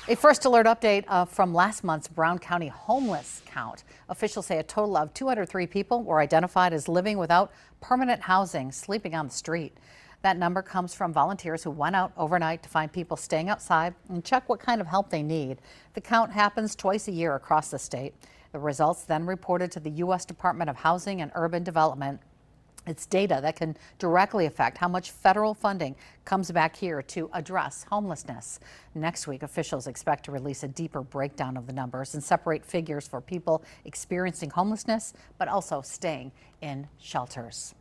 A first alert update from last month's Brown County homeless count. Officials say a total of 203 people were identified as living without permanent housing, sleeping on the street. That number comes from volunteers who went out overnight to find people staying outside and check what kind of help they need. The count happens twice a year across the state. The results then reported to the U.S. Department of Housing and Urban Development. It's data that can directly affect how much federal funding comes back here to address homelessness. Next week, officials expect to release a deeper breakdown of the numbers and separate figures for people experiencing homelessness, but also staying in shelters.